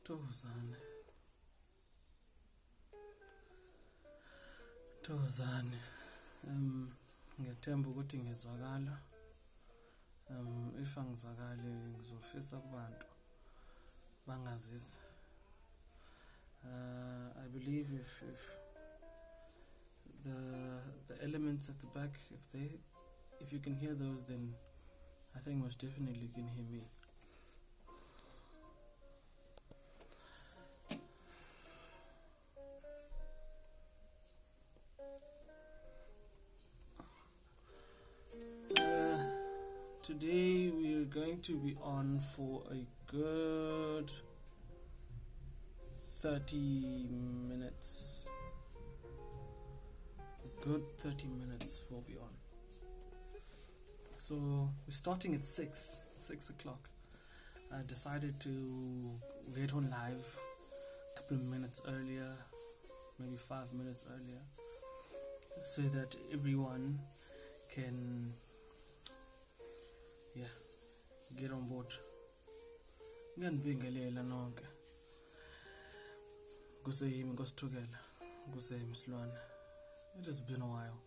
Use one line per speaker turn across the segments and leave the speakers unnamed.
Thokozani. Ngiyathemba ukuthi ngizwakala. If angizwakali ngizofisa kubantu bangazisa. I believe if the elements at the back, if you can hear those, then I think most definitely you can hear me. Today we're going to be on for a good 30 minutes. A good 30 minutes we'll be on. So we're starting at 6 o'clock. I decided to get on live a couple of minutes earlier, maybe 5 minutes earlier, so that everyone can get on board. Nganibingelela nonke. Kuseyimi nkosithukela, kuseyimi Silwana. It has been a while.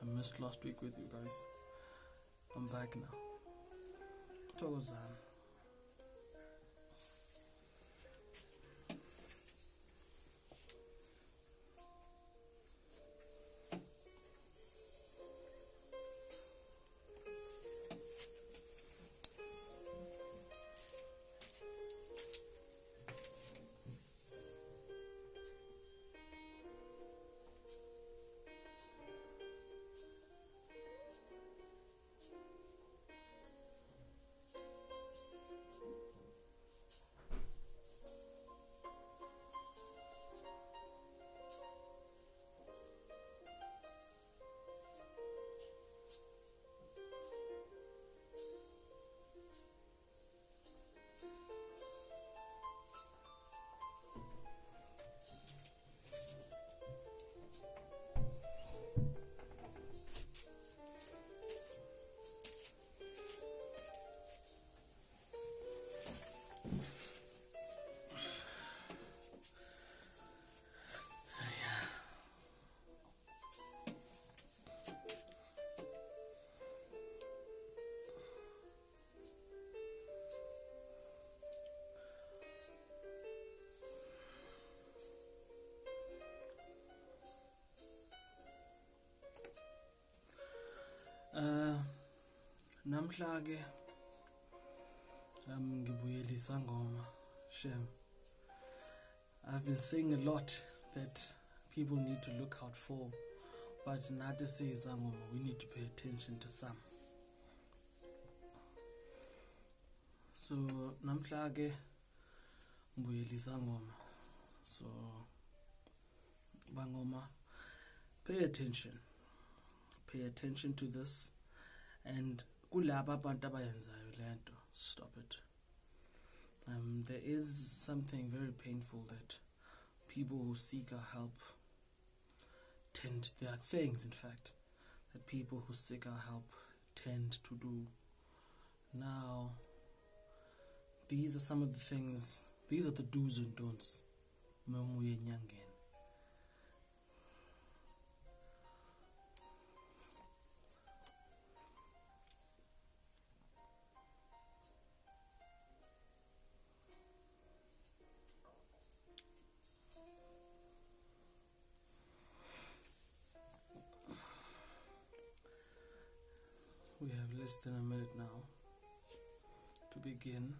I missed last week with you guys. I'm back now. Thokozani. Namhla ke ngibuyelisa ngoma Shem. I've been saying a lot that people need to look out for, but nathi siyizangoma we need to pay attention to some. So namhla ke ngibuyelisa ngoma. So bangoma, pay attention to this, and kulaba abantu abayenzayo lento, stop it. There is something very painful that people who seek our help there are things, in fact, that people who seek our help tend to do. Now, these are some of the things, these are the do's and don'ts. Memuye nyangeni. We have less than a minute now to begin.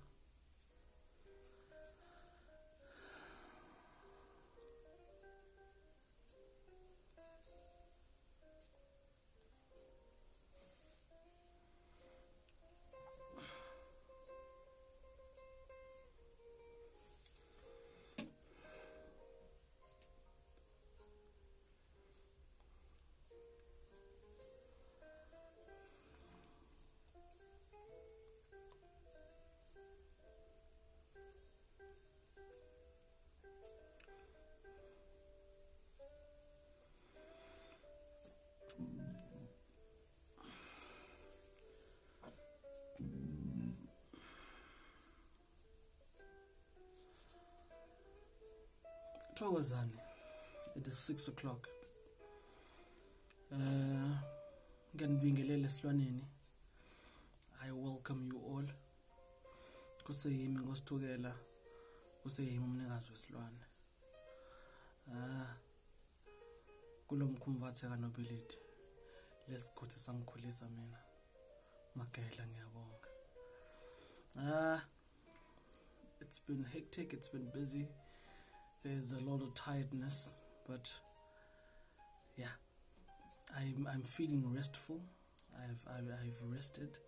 Thokozani, it is 6 o'clock. Nganibingelele silwaneni. I welcome you all. Kuseyimi ngosithukela, kuseyimi umnikazi wesilwane. Kulomkhumbathe kaNobility. Lesikhuthi sangikhulisa mina. Magedla ngiyabonga. It's been hectic, it's been busy. There's a lot of tiredness, but yeah, I'm feeling restful. I've rested.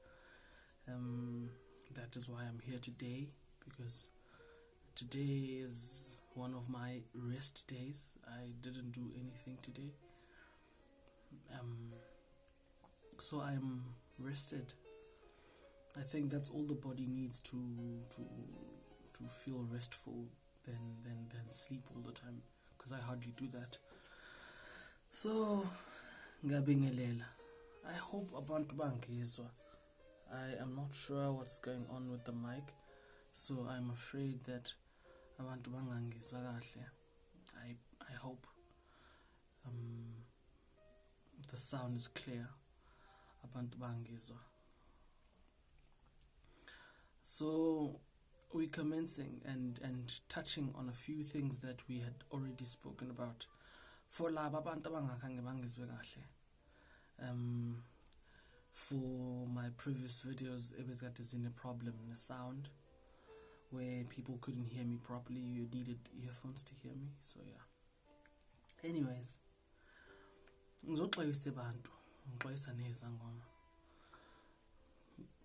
That is why I'm here today, because today is one of my rest days. I didn't do anything today. So I'm rested. I think that's all the body needs to feel restful than sleep all the time, because I hardly do that. So ngiyabingelela. I hope abantu bangizwa. I am not sure what's going on with the mic, so I'm afraid that abantu bangangizwa kahle. I hope the sound is clear. Abantu bangizwa. So we're commencing and touching on a few things that we had already spoken about. For laba abantu abangakhange bangizwe kahle. For my previous videos, it was got in a problem in the sound where people couldn't hear me properly. You needed earphones to hear me. So yeah. Anyways, ngizoxwayisa abantu, ngixwayisa nezangoma.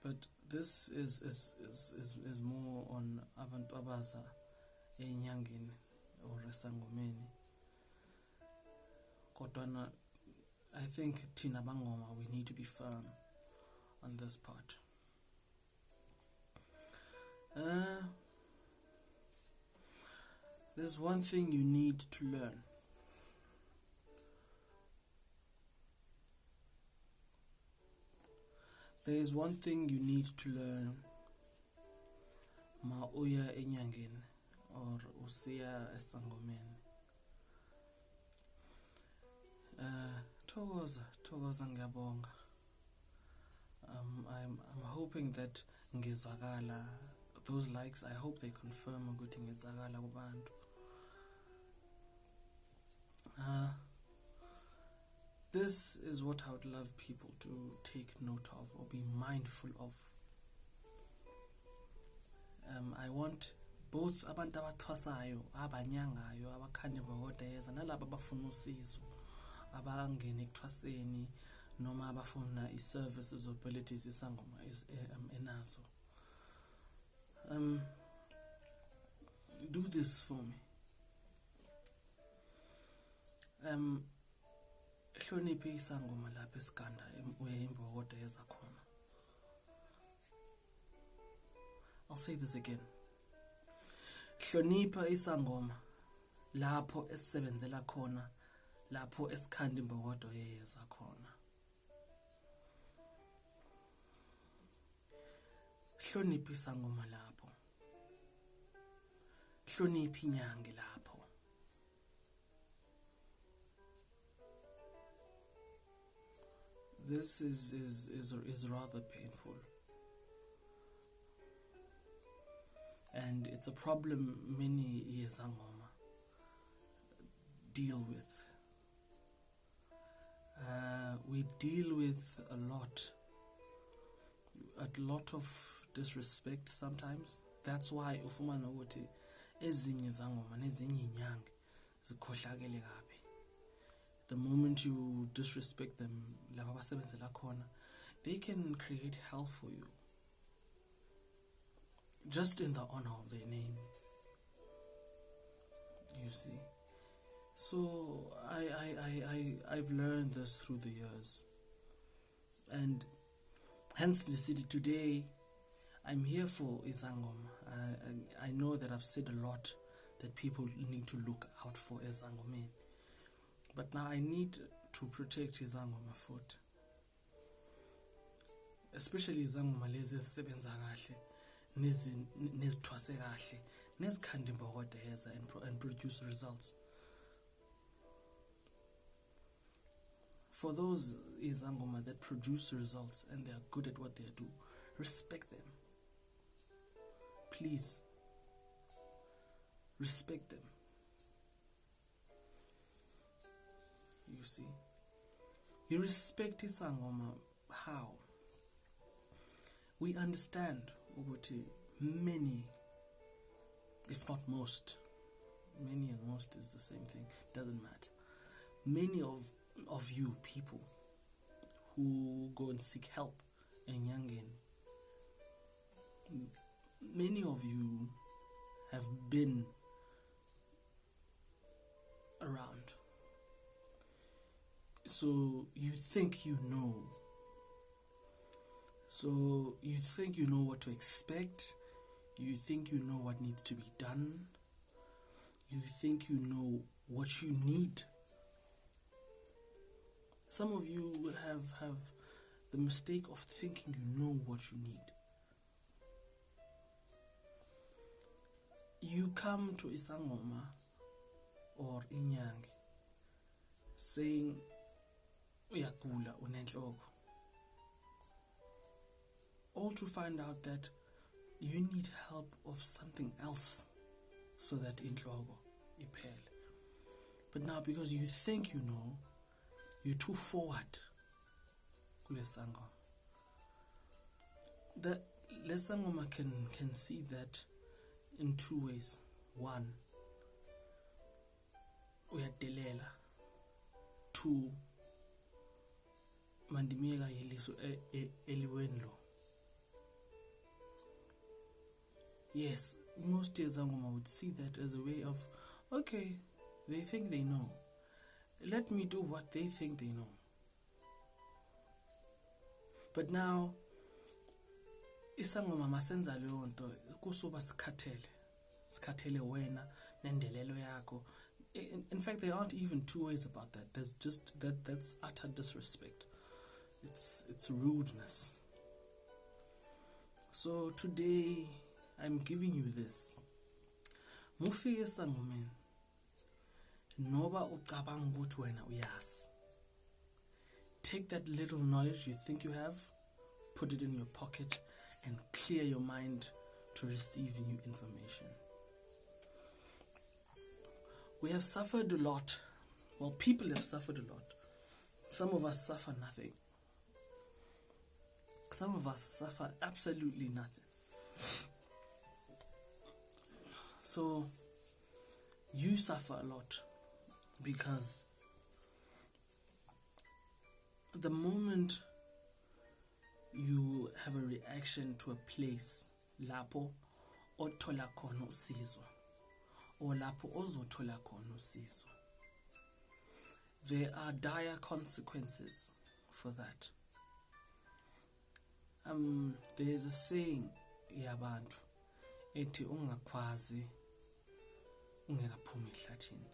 But this is more on abantu abaza enyangeni or esangomeni. Kodwana, I think thina bangoma, we need to be firm on this part. There's one thing you need to learn. There is one thing you need to learn. Ma uya enyangeni or usiya esangomeni. Thokoza ngiyabonga. I'm hoping that ngizwakala. Those likes, I hope they confirm ukuthi ngizwakala kubantu. This is what I would love people to take note of or be mindful of. I want both abantu abathwasayo, abanyangayo, abakhanya bokodeza, nalabo abafuna usizo, abangena ekuthwaseni noma abafuna i-services or abilities isangoma enazo. Do this for me. Hloniphi isangoma lapha esiganda uyimbokoteza khona. I'll say this again. Hlonipha isangoma lapho esisebenzela khona, lapho esikhanda imbokodo yeyeza khona. Hlonipha isangoma lapho. Hlonipha inyange lapho. This is rather painful. And it's a problem many yezangoma deal with. We deal with a lot of disrespect sometimes. That's why ufumana ukuthi ezinye izangoma nezinye inyanga zikhohlakele kabi. The moment you disrespect them, laba abasebenzela khona, they can create hell for you. Just in the honor of their name. You see. So I've learned this through the years. And hence the city today, I'm here for Izangoma. I know that I've said a lot that people need to look out for Izangoma. But now I need to protect Izangoma foot. Especially Izangoma lezi ezisebenza kahle, nezithwase kahle, nezikhandimba kodeheza and produce results. For those izangoma that produce results and they are good at what they do, respect them. Please, respect them. You see, you respect isangoma. How? We understand ukuthi many, if not most, many and most is the same thing, doesn't matter. Many of you people who go and seek help in Yangen, many of you have been around. So you think you know. So you think you know what to expect. You think you know what needs to be done. You think you know what you need. Some of you have the mistake of thinking you know what you need. You come to isangoma or inyang saying uyagula unenhloko, all to find out that you need help of something else so that inhloko iphele. But now because you think you know, you're too forward kule sangoma. The sangoma can see that in two ways. One, uyadelela. Two, mandimiyeka yeliso eliwenlo. Yes, most Zangoma would see that as a way of, okay, they think they know. Let me do what they think they know. But now, isangoma masenza leyo nto kusuba sikhathele wena nendelelo yakho. In fact, there aren't even two ways about that. There's just that's utter disrespect. It's rudeness. So today I'm giving you this. Mufike sangomeni noba ucabanga ukuthi wena uyazi. Take that little knowledge you think you have, put it in your pocket and clear your mind to receive new information. We have suffered a lot. Well, people have suffered a lot. Some of us suffer nothing. Some of us suffer absolutely nothing. So, you suffer a lot because the moment you have a reaction to a place, lapho othola khona usizo, or lapho ozothola khona usizo, there are dire consequences for that. There is a saying yabantu ethi ungakwazi ungekaphumi ehlathini.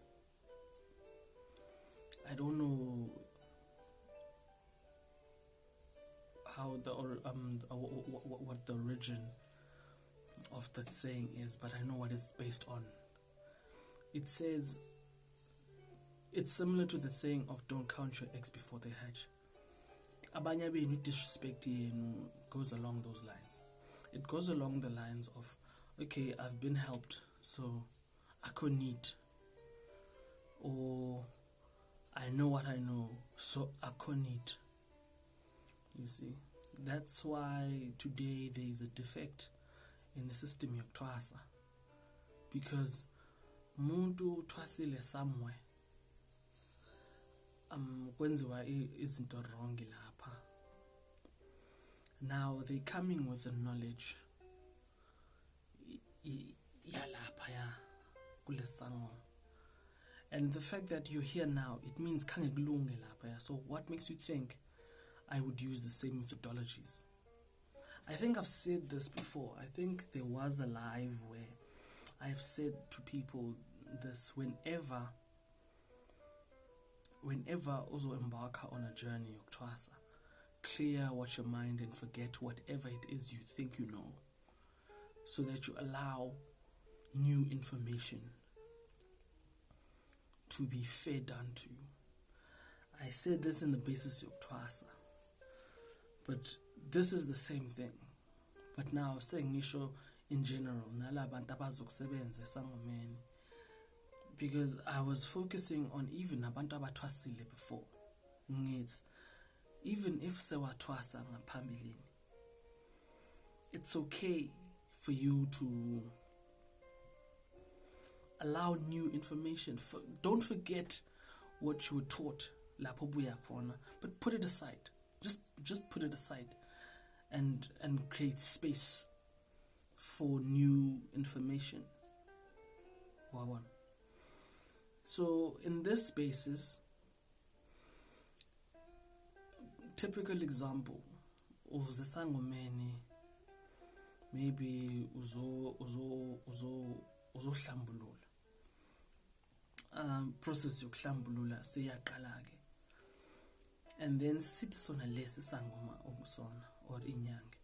I don't know how what the origin of that saying is, but I know what it's based on. It says, it's similar to the saying of don't count your eggs before they hatch. Abanye benu disrespect yenu goes along those lines. It goes along the lines of, okay, I've been helped, so I could need, or I know what I know, so I could need. You see, that's why today there is a defect in the system yokuthwasa, because muntu uthwasile somewhere, kwenziwa izinto wrong lapha. Now they coming with the knowledge yalapha ya kule sangoma, and the fact that you're here now, it means khange kulunge lapha ya. So what makes you think I would use the same methodologies? I think I've said this before. I think there was a live where I've said to people this: whenever uzo embark on a journey yokuthwasa, clear what your mind and forget whatever it is you think you know, so that you allow new information to be fed unto you. I said this in the basis of Twasa, but this is the same thing. But now saying isho in general, because I was focusing on even abantu abathwasile before. Even if sewathwasa ngaphambilini, it's okay for you to allow new information. Don't forget what you were taught, but put it aside. Just put it aside and create space for new information. So in this spaces, typical example of the sangomeni, maybe uzo hlambulula. Process yokuhlambulula siyaqala-ke, and then sithi sona lesi sangoma okusona or inyanga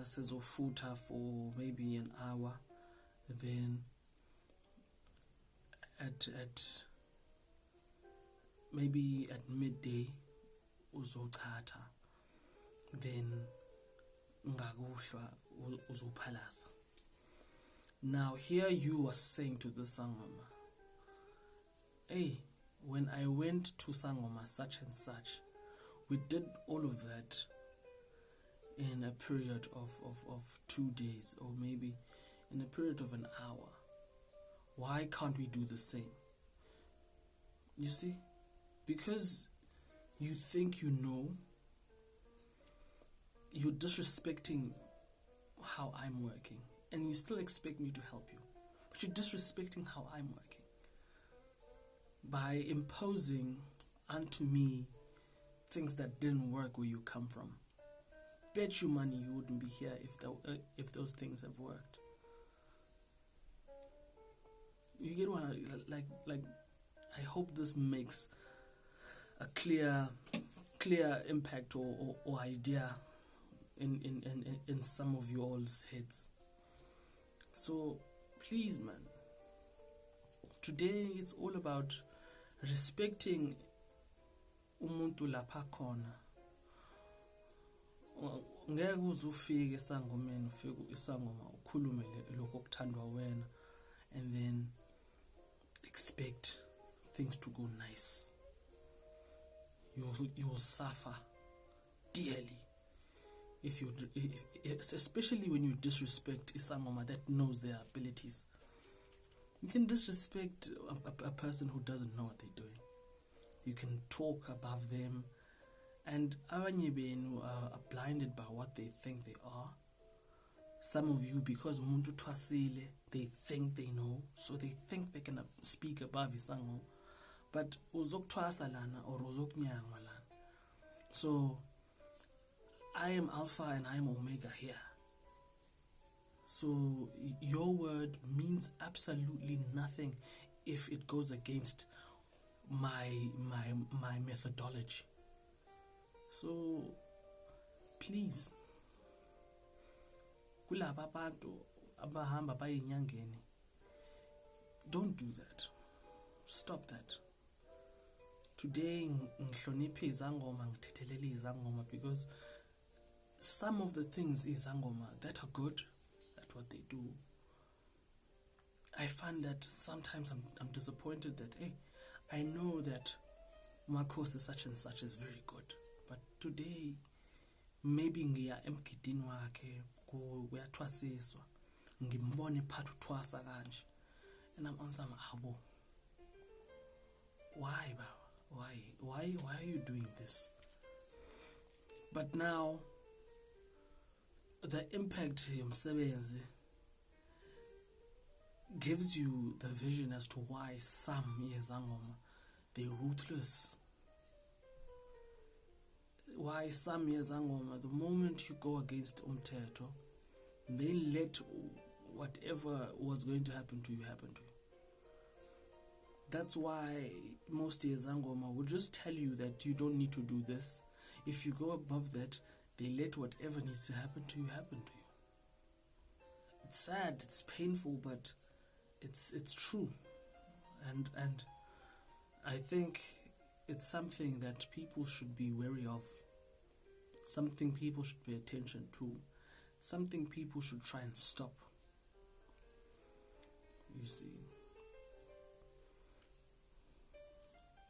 sizofutha for maybe an hour, then at maybe at midday uzochatha, then ngakuhlwa uzophalaza. Now here you are saying to the sangoma, hey, when I went to sangoma such and such, we did all of that in a period of 2 days, or maybe in a period of an hour. Why can't we do the same? You see, because you think you know, you're disrespecting how I'm working, and you still expect me to help you, but you're disrespecting how I'm working by imposing unto me things that didn't work where you come from. Bet you money you wouldn't be here if those things have worked. You get what like I hope this makes a clear impact or idea in some of you all's heads. So please, man, today it's all about respecting umuntu lapha khona. Ngeke uzufike esangomeni, ufike isangoma ukhulume lokho okuthandwa wena, and then expect things to go nice. You will suffer dearly if especially when you disrespect isangoma that knows their abilities. You can disrespect a person who doesn't know what they're doing. You can talk above them, and abanye benu are blinded by what they think they are. Some of you, because umuntu thwasile, they think they know, so they think they can speak above isango, but uzokuthwasa lana or uzokunyangwa lana. So I am Alpha and I am Omega here. So your word means absolutely nothing if it goes against my methodology. So please, kulaba bantu abahamba bayinyangeni, don't do that. Stop that. Today ngihloniphe izangoma, ngithethelele izangoma, because some of the things izangoma that are good at what they do, I find that sometimes I'm disappointed that, hey, I know that my course is such and such is very good, but today maybe ngiya emgidini wakhe kuyathwasiswa, ngimbone phatha uthwasa kanje, and I'm answering, abo, why baba, why are you doing this? But now the impact yomsebenzi gives you the vision as to why some yezangoma, they're ruthless. Why some yezangoma, the moment you go against umthetho, they let whatever was going to happen to you happen to you. That's why most yezangoma will just tell you that you don't need to do this. If you go above that, they let whatever needs to happen to you happen to you. it's sad, it's painful, but it's true, and I think it's something that people should be wary of, something people should pay attention to, something people should try and stop. You see,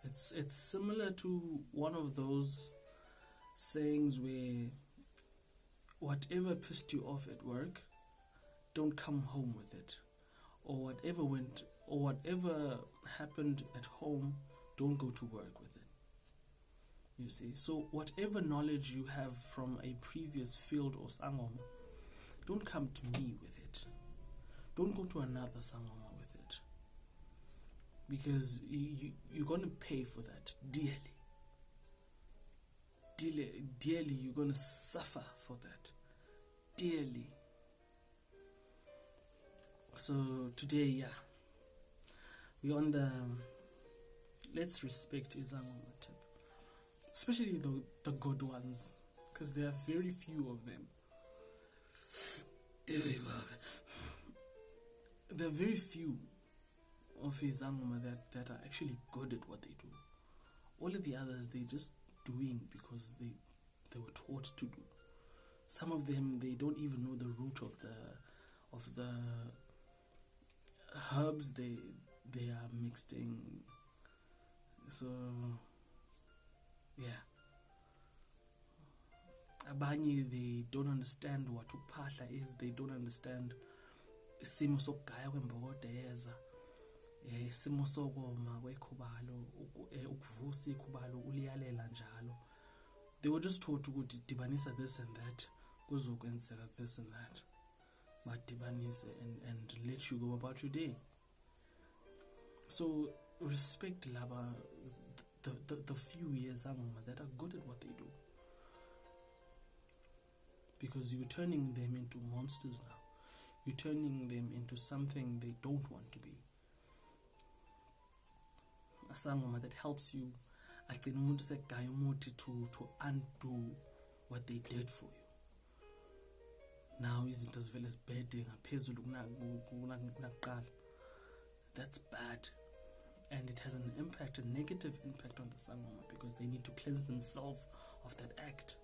it's similar to one of those sayings where whatever pissed you off at work, don't come home with it, or whatever happened at home, don't go to work with it. You see, so whatever knowledge you have from a previous field or sangoma, don't come to me with it. Don't go to another sangoma with it, because you're going to pay for that dearly. Dearly, you're going to suffer for that. Dearly. So today, we're on the let's respect Izangoma tip. Especially the good ones, because there are very few of them. There are very few of Izangoma that are actually good at what they do. All of the others, they're just doing because they were taught to do. Some of them, they don't even know the root of the herbs they are mixing. So yeah, abanye, they don't understand what uphahla is. They don't understand isimo sokugaya kwembokodo yeza, isimo sokoma kwekhubalo, ukuvusa ikhubalo uliyalela njalo. They were just taught ukuthi dibanisa this and that, kuzokwenzeka this and that. But dibanise and let you go about your day. So respect laba, the few years that are good at what they do, because you're turning them into monsters now. You're turning them into something they don't want to be. A sangoma that helps you to undo what they did for you. Now izinto zivele sibhede ngaphezulu kunakuqala. That's bad, and it has a negative impact on the sangoma, because they need to cleanse themselves of that act.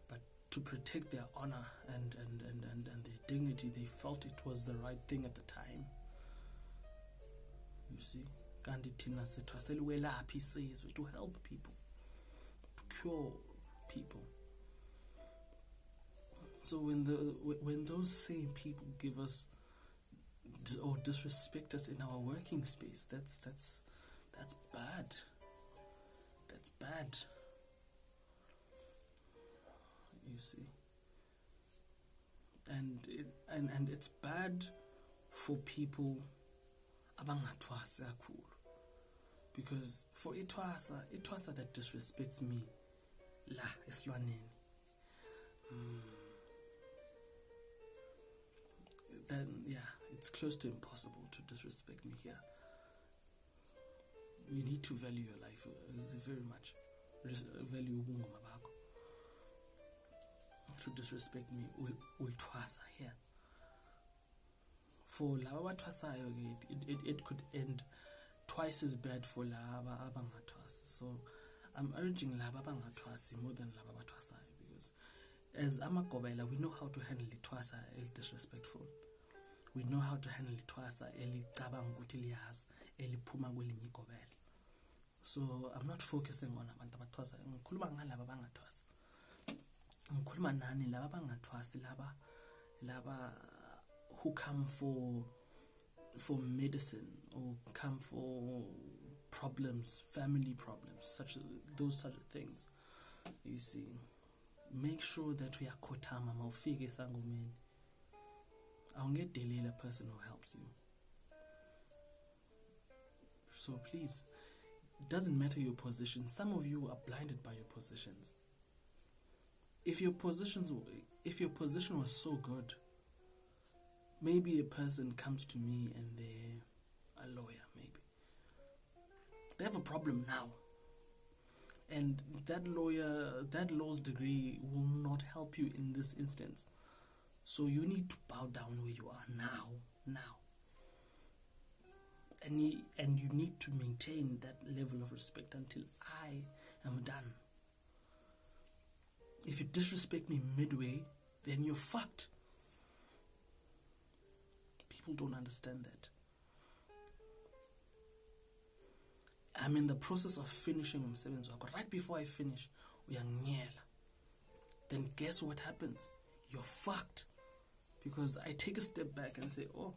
But to protect their honor and their dignity, they felt it was the right thing at the time. You see, Gandhi Tina said to help people, to cure people. So when those same people give us or disrespect us in our working space, that's bad. That's bad. You see, and it's bad for people abangatwasa kakhulu, because for itwasa that disrespects me la esilwaneni, then it's close to impossible to disrespect me here. You need to value your life very much. Value ubungoma bakho. To disrespect me ulthwasa here. For laba abathwasayo, it could end twice as bad for laba abangathwasi. So I'm urging laba abangathwasi more than laba abathwasayo, because as amagobela, we know how to handle ithwasa disrespectful. We know how to handle ithwasa elicabanga ukuthi liyazi eliphuma kwelinye igobela. So I'm not focusing on abantu abathwasa. Ngikhuluma ngalaba abangathwasi. Ngikhuluma nani laba abangathwasi, laba who come for medicine or come for problems, family problems, those such things. You see, make sure that we are kotama mawufike esangomeni. Awungedelela a person who helps you. So please, it doesn't matter your position. Some of you are blinded by your positions. If your position was so good, maybe a person comes to me and they're a lawyer, maybe. They have a problem now. And that law's degree will not help you in this instance. So you need to bow down where you are now. And you need to maintain that level of respect until I am done. If you disrespect me midway, then you're fucked. People don't understand that. I'm in the process of finishing umsebenzi wakho. Right before I finish, uyangiyela. Then guess what happens? You're fucked. Because I take a step back and say, oh,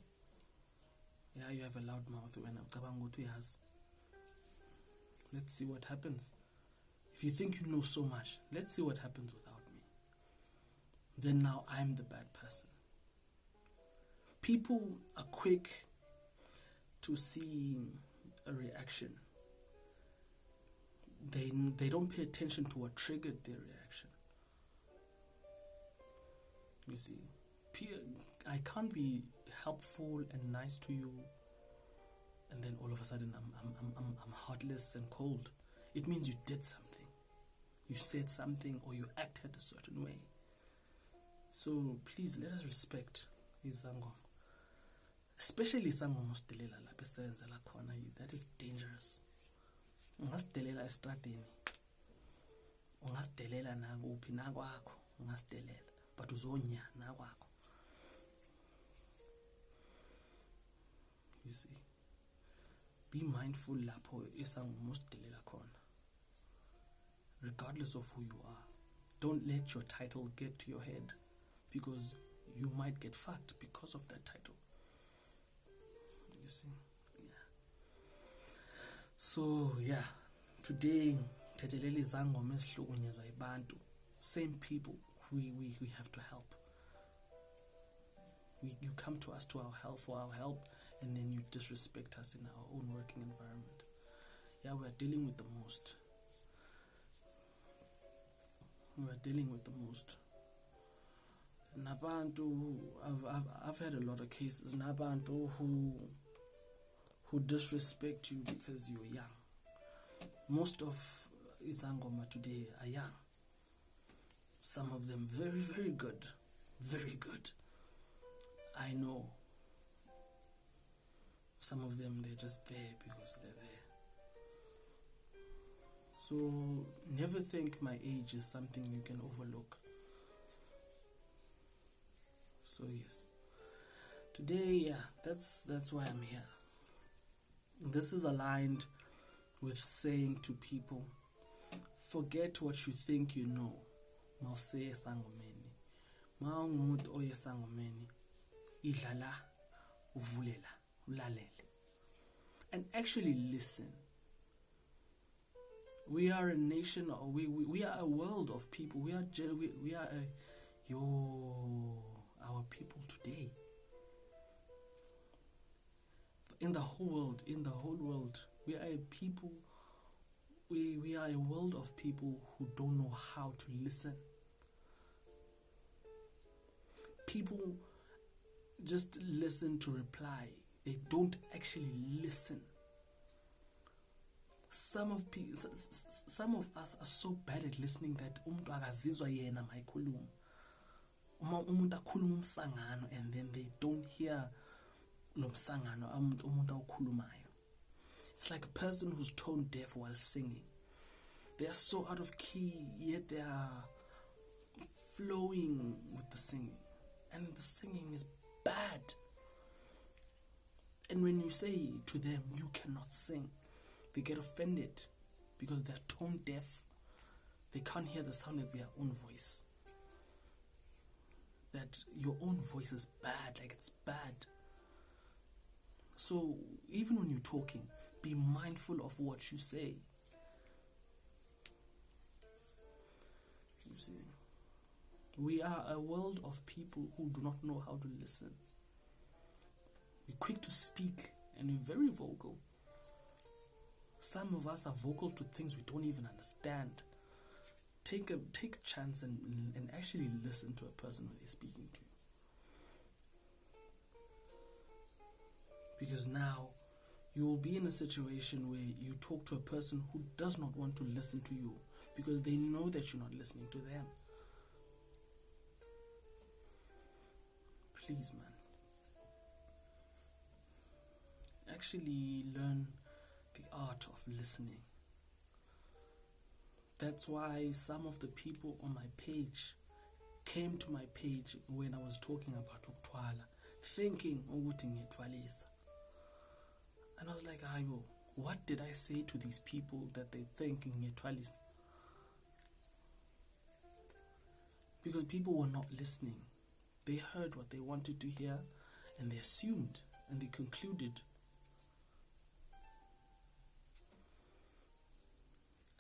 yeah, you have a loud mouth. Let's see what happens. If you think you know so much, let's see what happens without me. Then now I'm the bad person. People are quick to see a reaction. They don't pay attention to what triggered their reaction. You see, I can't be helpful and nice to you, and then all of a sudden I'm heartless and cold. It means you did something, you said something, or you acted a certain way. So please let us respect izangoma, especially sangoma osidelela lapha esebenzela khona. That is dangerous. Ungasidelela estradini, ungasidelela nakuphi nakwakho, ungasidelela, but uzonya nakwakho. You see, be mindful lapho isangoma osidelela khona, regardless of who you are. Don't let your title get to your head, because you might get fucked because of that title. You see, yeah. So yeah, today tethelele izangoma ezihlukunyezwa ibantu, same people we have to help. You come to us for our help, and then you disrespect us in our own working environment. Yeah, we're dealing with the most. Nabantu, I've had a lot of cases. Nabantu who disrespect you because you're young. Most of izangoma today are young. Some of them very, very good. Very good. I know. Some of them, they're just there because they're there. So never think my age is something you can overlook. So yes, today, yeah, that's why I'm here. This is aligned with saying to people, forget what you think you know. Mawuse esangomeni. Ma ungumuntu oye esangomeni, idlala, uvulela, ulalele. And actually listen. We are a nation, or we are a world of people. We are our people today. In the whole world, we are a people. We are a world of people who don't know how to listen. People just listen to reply. They don't actually listen. Some of us are so bad at listening that umuntu akazizwa yena mayikhuluma. Umuntu akhuluma umsangano and then they don't hear lo msangano umuntu awukhulumayo. It's like a person who's tone deaf while singing. They are so out of key, yet they are flowing with the singing. And the singing is bad. And when you say to them, you cannot sing, they get offended because they're tone deaf. They can't hear the sound of their own voice. That your own voice is bad, like it's bad. So even when you're talking, be mindful of what you say. You see, we are a world of people who do not know how to listen. We're quick to speak and we're very vocal. Some of us are vocal to things we don't even understand. Take a chance and actually listen to a person when they're speaking to you. Because now you will be in a situation where you talk to a person who does not want to listen to you because they know that you're not listening to them. please, man. Actually learn the art of listening. That's why some of the people on my page came to my page when I was talking about uktwala, thinking ukuthi ngiyethwalisa. And I was like, Ayo, what did I say to these people that they think ngiyethwalisa? Because people were not listening. They heard what they wanted to hear and they assumed and they concluded.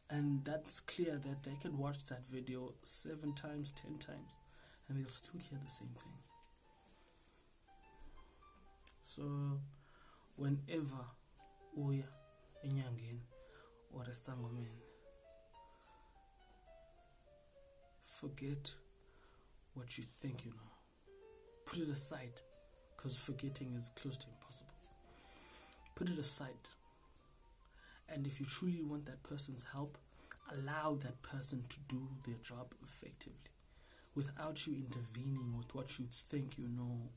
And that's clear that they could watch that video 7 times, 10 times, and they'll still hear the same thing. So, whenever uya enyangeni or esangomeni, forget what you think you know. Put it aside, because forgetting is close to impossible. Put it aside. And if you truly want that person's help, allow that person to do their job effectively without you intervening with what you think you know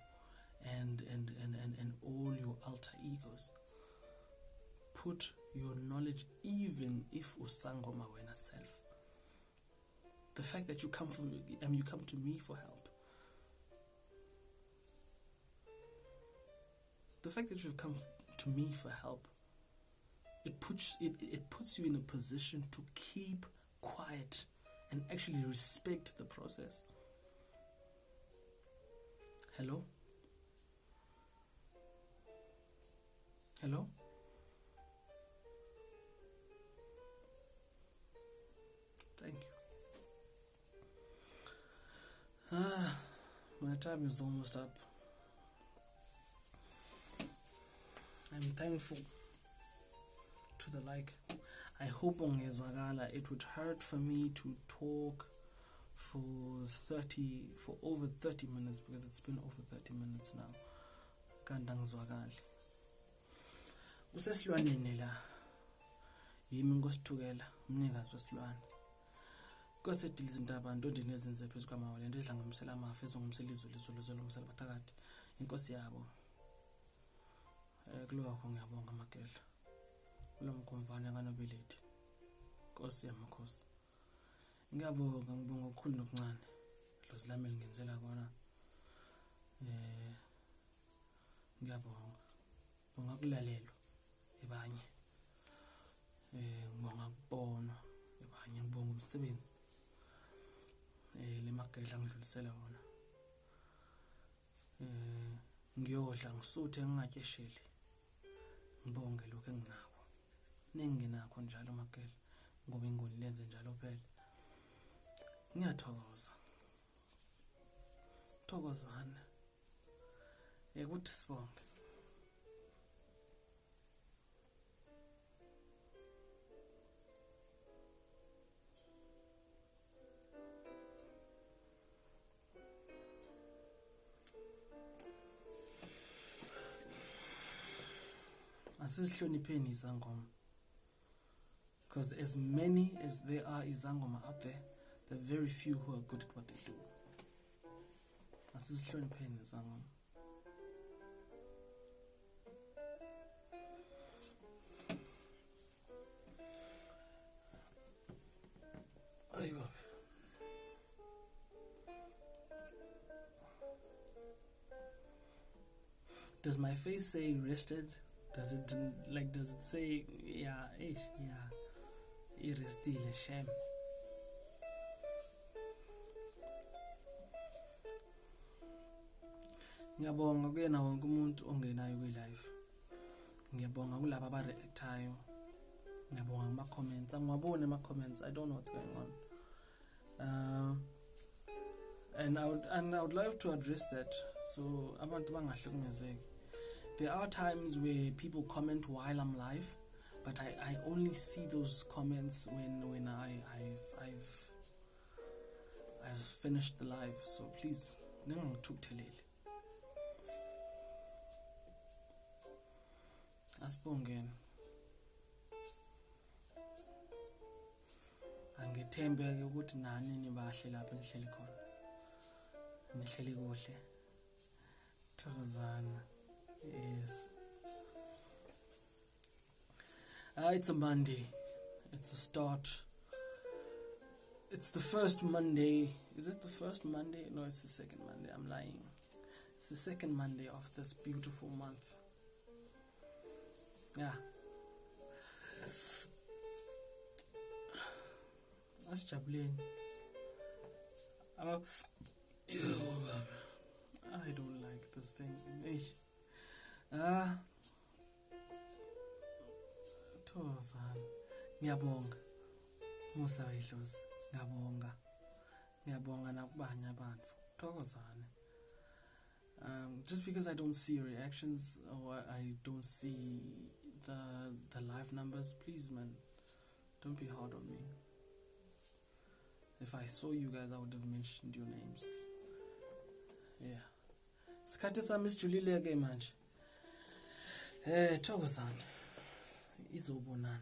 and all your alter egos. Put your knowledge, even if usangoma wena self. The fact that you come to me for help. The fact that you've come to me for help, it puts you in a position to keep quiet and actually respect the process. Hello? Hello? Thank you. My time is almost up. I'm thankful to the like. I hope it would hurt for me to talk for over 30 minutes, because it's been over 30 minutes now. Kandangizwakali. Usesilwaneni la. Yimi ngosithukela, umnikazi wesilwane. Kosedile izinto abantu ondinezenze phezu kwamawele, into edla ngomsela amafa, ezongumsela izolo lomsela bathakathi. Inkosi yabo. Kulokho ngiyabonga Magedla. Kulomkhomvana kanobeleti. Nkosi yamakhosi. Ngiyabonga okukhulu nokuncane. Dlozi lami elingenzela kona. Ngiyabonga. Ngibonga kulalelwa ebanye. Ngibonga kubona ebanye, ngibonga umsebenzi. Le Magedla ngidlulisela wona. Ngiyodla ngisuthe ngingatyesheli. Ngibonge lokho enginakho. Nenginakho njalo Magedla, ngoba ingoni lenze njalo phela. Ngiyathokoza. Thokozana. Ukuthi sibonge. Asihlonipheni izangoma. Because as many as there are izangoma out there, there are very few who are good at what they do. Asihlonipheni izangoma. Ayiwa. Does my face say rested? Does it say irestile shame? Ngiyabonga kuyena wonke umuntu ongenayo kwi-live. Ngiyabonga kulabo abareactayo. Ngiyabonga ama-comments. Angibaboni ama-comments. I don't know what's going on. And I would love to address that. So abantu bangahlukumezeki. There are times where people comment while I'm live, but I only see those comments when I've finished the live. So please, ningangithukutheleli. Asibongeni. Angithembe ukuthi nani nibahle lapha nihleli khona. Nihleli kuhle. Thokozani. Yes. It's a Monday. It's a start. It's the first Monday. Is it the first Monday? No, it's the second Monday. I'm lying. It's the second Monday of this beautiful month. Yeah. That's Jablin. I don't like this thing. Thokozani. Ngiyabonga. Musa wehlozi. Ngiyabonga nakubanye abantu. Thokozani. Just because I don't see reactions or I don't see the live numbers, please man, don't be hard on me. If I saw you guys, I would have mentioned your names. Yeah. Sikhathi sami sijulile ke manje. Thokozani. Izobonana.